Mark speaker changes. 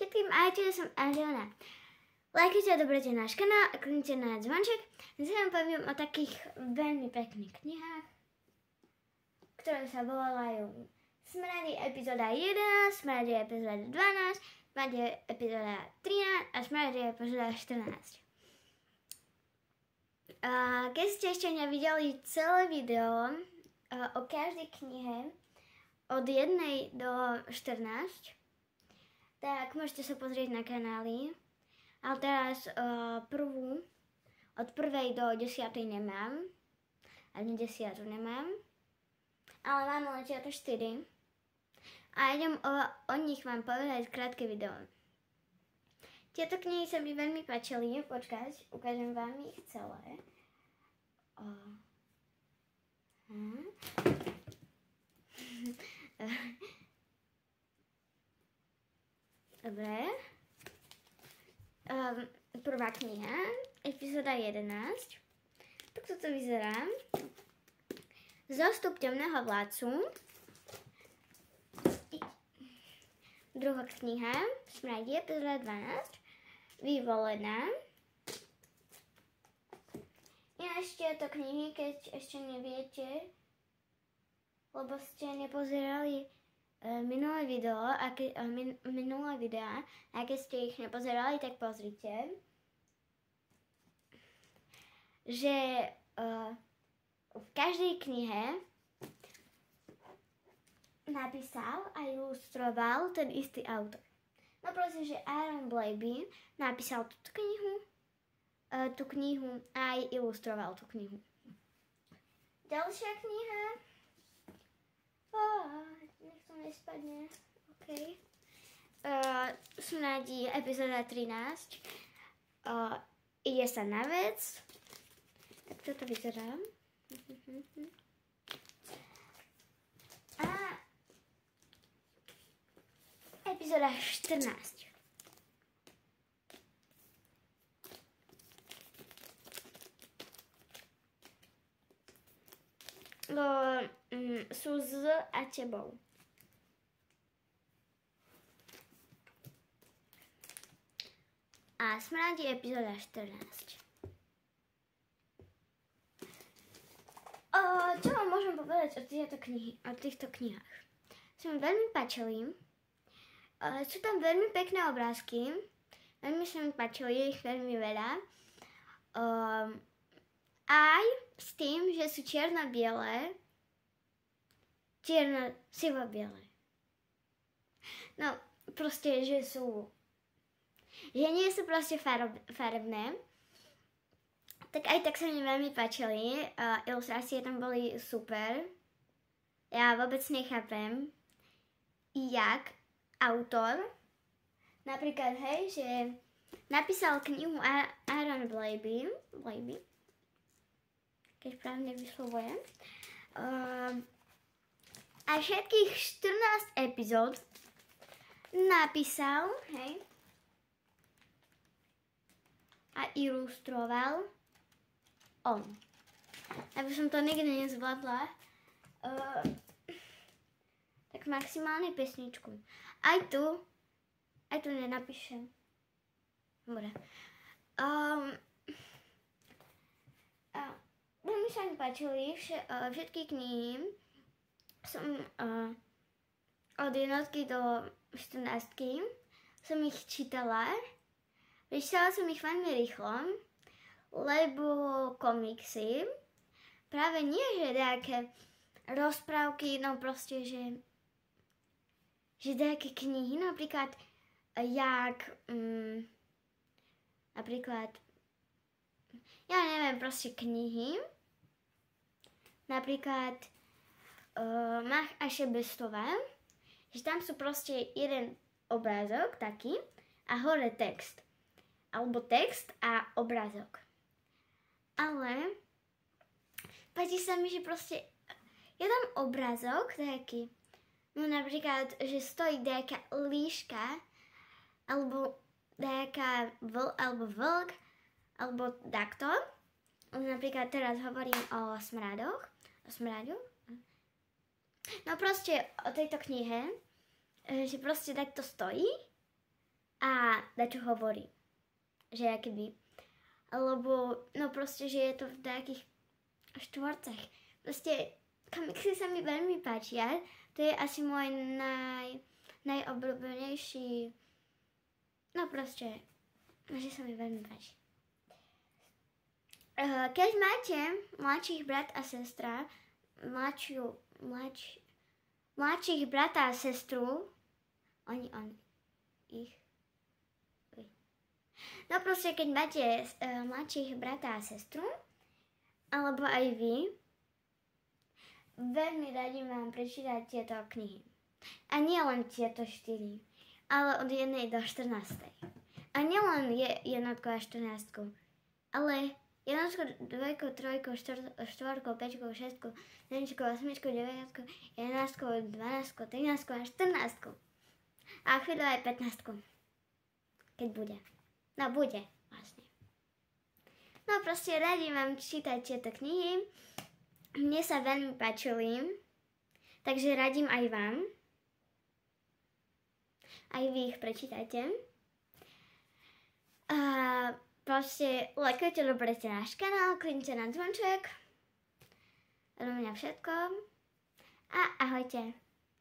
Speaker 1: Všetkým ahojte, ja som Adriana. Lajkujte a dobrajte náš kanál a kliknite na zvonček. Dnes vám poviem o takých veľmi pekných knihách, ktoré sa volajú Smrady epizóda 11, Smrady epizóda 12, Smrady epizóda 13 a Smrady epizóda 14. Keď ste ešte nevideli celé video o každej knihe od 1 do 14, tak môžete sa pozrieť na kanály. Ale teraz prvú, od 1. do 10. nemám. Ani 10. nemám. Ale mám len 4. A idem o nich vám povedať krátke video. Tieto knihy sa mi veľmi páčili. Počkať, ukážem vám ich celé. Dobre. Prvá kniha, epizóda 11. Takto to vyzerá. Zostup temného vládcu. Druhá kniha, Smrady, epizóda 12. Vyvolená. Ináč tieto knihy, keď ešte neviete, lebo ste nepozerali minulé videá, a keď ste ich nepozerali, tak pozrite, že v každej knihe napísal a ilustroval ten istý autor. No proste, že Aaron Blabey napísal tú knihu a aj ilustroval tú knihu. Ďalšia kniha. Nech to nespadne. OK. Smrady, epizóda 13. Ide sa na vec. Tak toto vyzerá. A epizóda 14. Sú s a tebou. A Smrady, epizóda 14. Čo vám môžem povedať o týchto knihách? Sa mi veľmi páčili. Sú tam veľmi pekné obrázky. Veľmi sa mi páčili, ich veľmi veľa. Aj s tým, že sú čierno-biele. Čierno-sivo-biele. No, proste, že nie sú proste farebné. Tak aj tak sa mi veľmi páčili. Ilustrácie tam boli super. Ja vôbec nechápem, jak autor, napríklad, hej, že napísal knihu Aaron Blabey, keď správne vyslovujem, a všetkých 14 epizód napísal, hej, a ilustroval on. Aby som to nikdy nezvládla, tak maximálne pesničku. Aj tu nenapíšem. Dobre. Veľmi sa mi páčili všetky knihy. Som od 1 do 14 som ich čítala. Prečítala som ich veľmi rýchlo, lebo komiksy, práve nie, že nejaké rozprávky, no proste, že nejaké knihy, napríklad, napríklad, ja neviem, proste knihy, napríklad Mach a Šebestová, že tam sú proste jeden obrázok taký a hore text. Alebo text a obrázok. Ale páči sa mi, že proste je tam obrázok taký, no napríklad, že stojí nejaká líška, alebo nejaká vlk, alebo takto. Napríklad teraz hovorím o smradoch. No proste o tejto knihe, že proste takto stojí a dačo hovorí. Že akýby. Alebo, no proste, že je to v nejakých štvorcach. Proste, komiksy sa mi veľmi páčia. To je asi môj najobľúbenejší. No proste, že sa mi veľmi páči. Keď máte mladších brat a sestra, mladších brata a sestru, ich. No proste, keď máte mladších brata a sestru, alebo aj vy, veľmi radi vám prečítať tieto knihy. A nie len tieto 4, ale od 1 do 14. A nie len jednotku a 14, ale 1, 2, 3, 4, 5, 6, 7, 8, 9, 11, 12, 13 a 14. A chvíľu aj 15. Keď bude. No bude, vlastne. No proste radi vám čítať tieto knihy. Mne sa veľmi páčili. Takže radím aj vám. Aj vy ich prečítajte. A proste lajkujte, doberete náš kanál, kliknite na zvonček. Od mňa všetko. A ahojte.